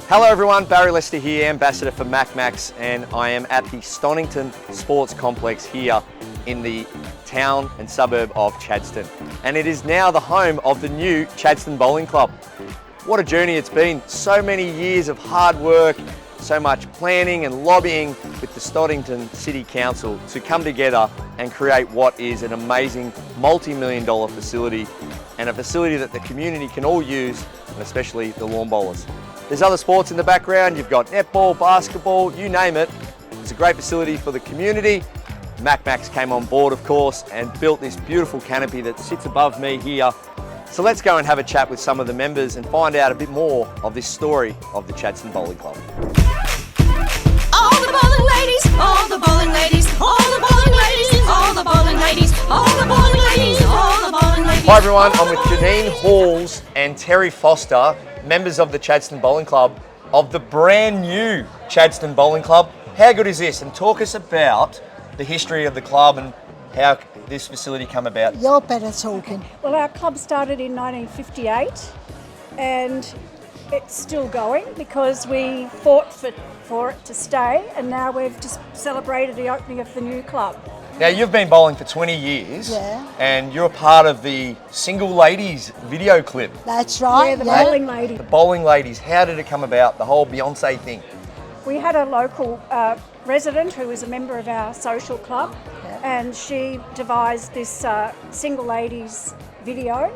Hello everyone, Barrie Lester here, Ambassador for MakMax, and I am at the Stonnington Sports Complex here in the town and suburb of Chadstone. And it is now the home of the new Chadstone Bowling Club. What a journey it's been. So many years of hard work, so much planning and lobbying with the Stonnington City Council to come together and create what is an amazing multi-million-dollar facility, and a facility that the community can all use, and especially the lawn bowlers. There's other sports in the background. You've got netball, basketball, you name it. It's a great facility for the community. MakMax came on board, of course, and built this beautiful canopy that sits above me here. So let's go and have a chat with some of the members and find out a bit more of this story of the Chadstone Bowling Club. All the bowling ladies, all the bowling ladies, all the bowling ladies, all the bowling ladies, all the bowling ladies, all the bowling ladies. Hi everyone, I'm with Janine Halls and Terry Foster, members of the Chadstone Bowling Club, of the brand new Chadstone Bowling Club. How good is this? And talk us about the history of the club and how this facility come about. You're better talking. Well, our club started in 1958 and it's still going because we fought for it to stay, and now we've just celebrated the opening of the new club. Now you've been bowling for 20 years, Yeah. and you're part of the Single Ladies video clip. That's right. Yeah, the bowling lady. The Bowling Ladies, how did it come about, the whole Beyonce thing? We had a local resident who was a member of our social club, and she devised this Single Ladies video,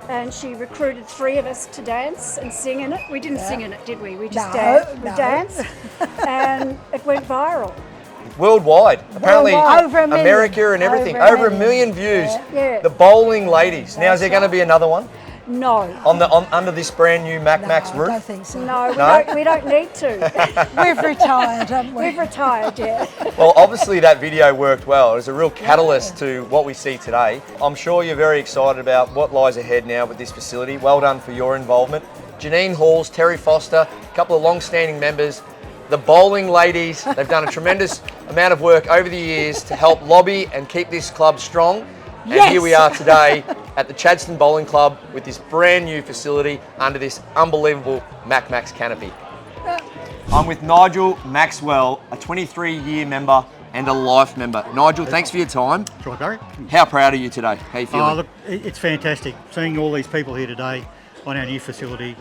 and she recruited 3 of us to dance and sing in it. We didn't sing in it, did we? We just danced, and it went viral. Worldwide, apparently Over a million. America and everything, over a million views. Yeah. The Bowling Ladies. Now is there going to be another one No. under this brand new MakMax I roof? don't think so. No, we don't need to. We've retired, haven't we? We've retired, yeah. Well, obviously that video worked well. It was a real catalyst to what we see today. I'm sure you're very excited about what lies ahead now with this facility. Well done for your involvement. Janine Halls, Terry Foster, a couple of long-standing members. The Bowling Ladies, they've done a tremendous amount of work over the years to help lobby and keep this club strong. And here we are today at the Chadstone Bowling Club with this brand new facility under this unbelievable MakMax Canopy. I'm with Nigel Maxwell, a 23-year member and a life member. Nigel, thanks for your time. Right, Barrie. How proud are you today? How are you feeling? Oh, look, it's fantastic. Seeing all these people here today on our new facility,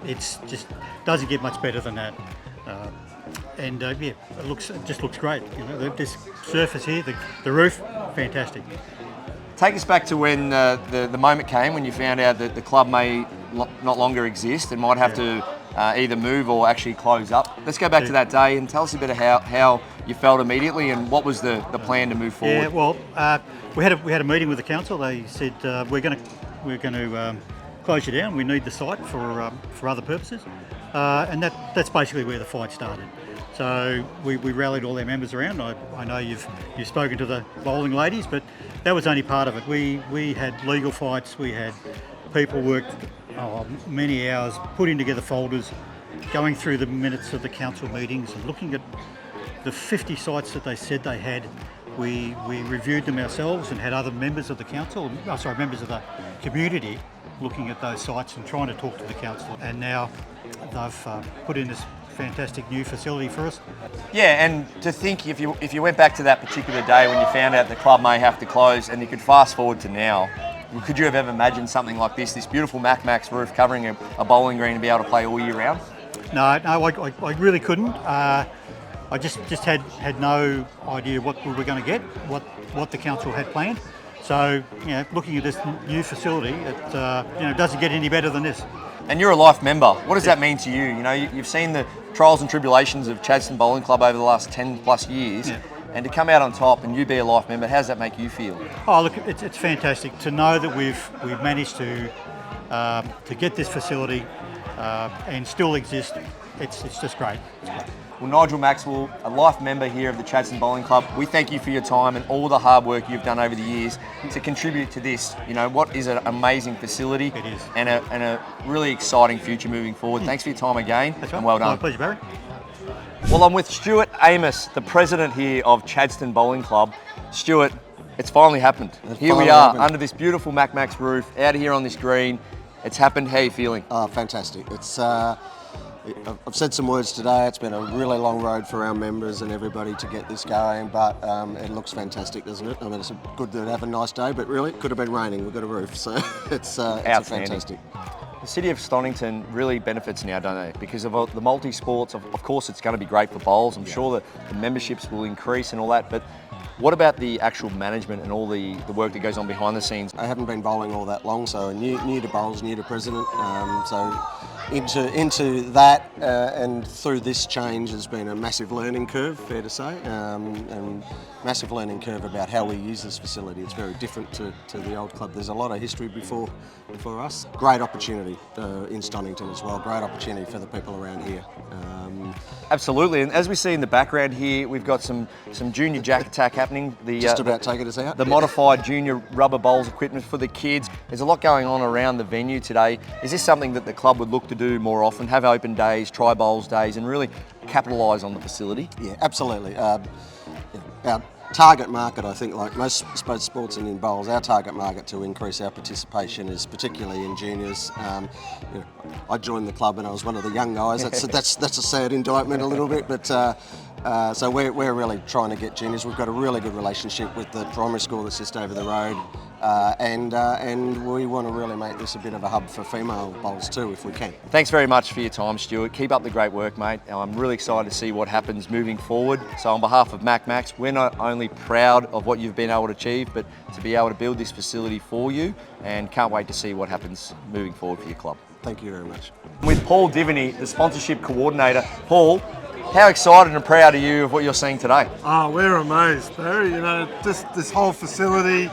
it's just doesn't get much better than that. Yeah, it just looks great. You know, this surface here, the roof, fantastic. Take us back to when the moment came when you found out that the club may not longer exist and might have to either move or actually close up. Let's go back to that day and tell us a bit of how you felt immediately and what was the plan to move forward. Yeah, well, we had a meeting with the council. They said we're going to close you down. We need the site for other purposes, and that's basically where the fight started. So we rallied all our members around. I know you've spoken to the Bowling Ladies, but that was only part of it. We had legal fights. We had people worked many hours putting together folders, going through the minutes of the council meetings and looking at the 50 sites that they said they had. We reviewed them ourselves and had other members of the council, members of the community looking at those sites and trying to talk to the council. And now they've put in this fantastic new facility for us. Yeah, and to think if you went back to that particular day when you found out the club may have to close, and you could fast forward to now, could you have ever imagined something like this beautiful MakMax roof covering a bowling green to be able to play all year round? No, I really couldn't. I just had no idea what we were going to get, what the council had planned. So, you know, looking at this new facility, it doesn't get any better than this. And you're a life member. What does that mean to you? You know, you've seen the trials and tribulations of Chadstone Bowling Club over the last 10 plus years, and to come out on top and you be a life member, how does that make you feel? Oh, look, it's fantastic to know that we've managed to get this facility and still exist. It's just great. It's great. Well, Nigel Maxwell, a life member here of the Chadstone Bowling Club, we thank you for your time and all the hard work you've done over the years to contribute to this. You know, what is an amazing facility. It is. And a really exciting future moving forward. Thanks for your time again. That's right. And well done. My pleasure, Barrie. Well, I'm with Stuart Amis, the president here of Chadstone Bowling Club. Stuart, it's finally happened. Here we are under this beautiful MakMax roof, out here on this green. It's happened. How are you feeling? Oh, fantastic. It's I've said some words today. It's been a really long road for our members and everybody to get this going, but it looks fantastic, doesn't it? I mean, it's good to have a nice day, but really, it could have been raining. We've got a roof, so it's fantastic. The City of Stonnington really benefits now, don't they? Because of the multi-sports, of course it's going to be great for bowls. I'm sure that the memberships will increase and all that, but what about the actual management and all the work that goes on behind the scenes? I haven't been bowling all that long, so new to bowls, new to president. So into that and through this change has been a massive learning curve, fair to say, and massive learning curve about how we use this facility. It's very different to the old club. There's a lot of history before us. Great opportunity in Stonnington as well. Great opportunity for the people around here. Absolutely, and as we see in the background here, we've got some junior jack attack happening. Just about taking us out. The modified junior rubber bowls equipment for the kids. There's a lot going on around the venue today. Is this something that the club would look to do more often? Have open days, try bowls days, and really capitalise on the facility? Yeah, absolutely. Our target market, I think, like most sports and in bowls, our target market to increase our participation is particularly in juniors. I joined the club when I was one of the young guys. That's a sad indictment a little bit, but so we're really trying to get juniors. We've got a really good relationship with the primary school that's just over the road, and we want to really make this a bit of a hub for female bowls too, if we can. Thanks very much for your time, Stuart. Keep up the great work, mate. I'm really excited to see what happens moving forward. So on behalf of MakMax, we're not only proud of what you've been able to achieve, but to be able to build this facility for you, and can't wait to see what happens moving forward for your club. Thank you very much. With Paul Diviny, the sponsorship coordinator. Paul, how excited and proud are you of what you're seeing today? Oh, we're amazed, Barry. You know, just this whole facility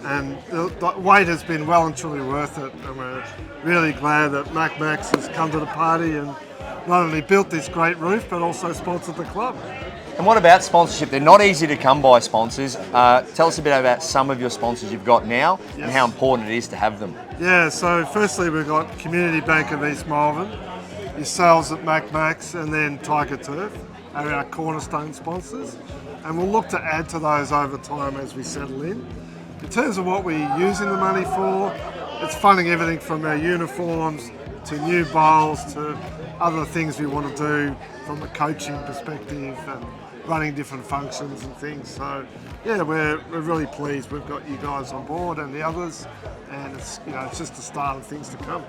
and the wait has been well and truly worth it. And we're really glad that MakMax has come to the party and not only built this great roof, but also sponsored the club. And what about sponsorship? They're not easy to come by, sponsors. Tell us a bit about some of your sponsors you've got now and how important it is to have them. Yeah, so firstly we've got Community Bank of East Malvern, yourselves at MakMax, and then Tiger Turf are our cornerstone sponsors. And we'll look to add to those over time as we settle in. In terms of what we're using the money for, it's funding everything from our uniforms to new bowls to other things we want to do from a coaching perspective and running different functions and things. So yeah, we're really pleased we've got you guys on board and the others, and it's just the start of things to come.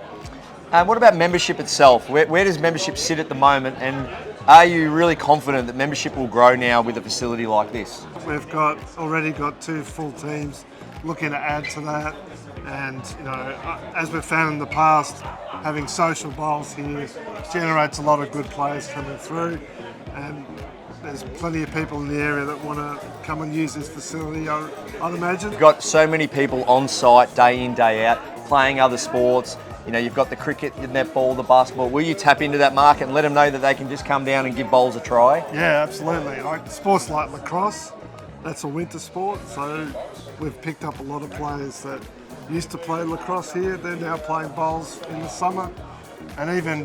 What about membership itself? Where does membership sit at the moment, and are you really confident that membership will grow now with a facility like this? We've already got 2 full teams looking to add to that, and as we've found in the past, having social bowls here generates a lot of good players coming through, and there's plenty of people in the area that want to come and use this facility, I'd imagine. You've got so many people on site day in, day out, playing other sports. You've got the cricket, the netball, the basketball. Will you tap into that market and let them know that they can just come down and give bowls a try? Yeah, absolutely. Like sports like lacrosse, that's a winter sport, so we've picked up a lot of players that used to play lacrosse here. They're now playing bowls in the summer, and even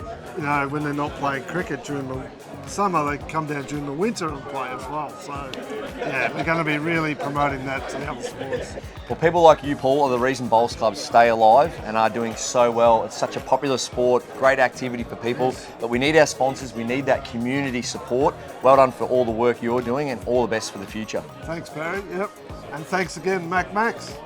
when they're not playing cricket during the summer, they come down during the winter and play as well. So yeah, we're going to be really promoting that to the other sports. Well, people like you, Paul, are the reason bowls clubs stay alive and are doing so well. It's such a popular sport, great activity for people, but we need our sponsors, we need that community support. Well done for all the work you're doing, and all the best for the future. Thanks, Barry. Yep, and thanks again, MakMax.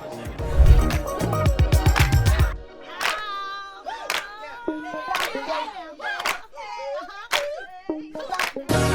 Wow.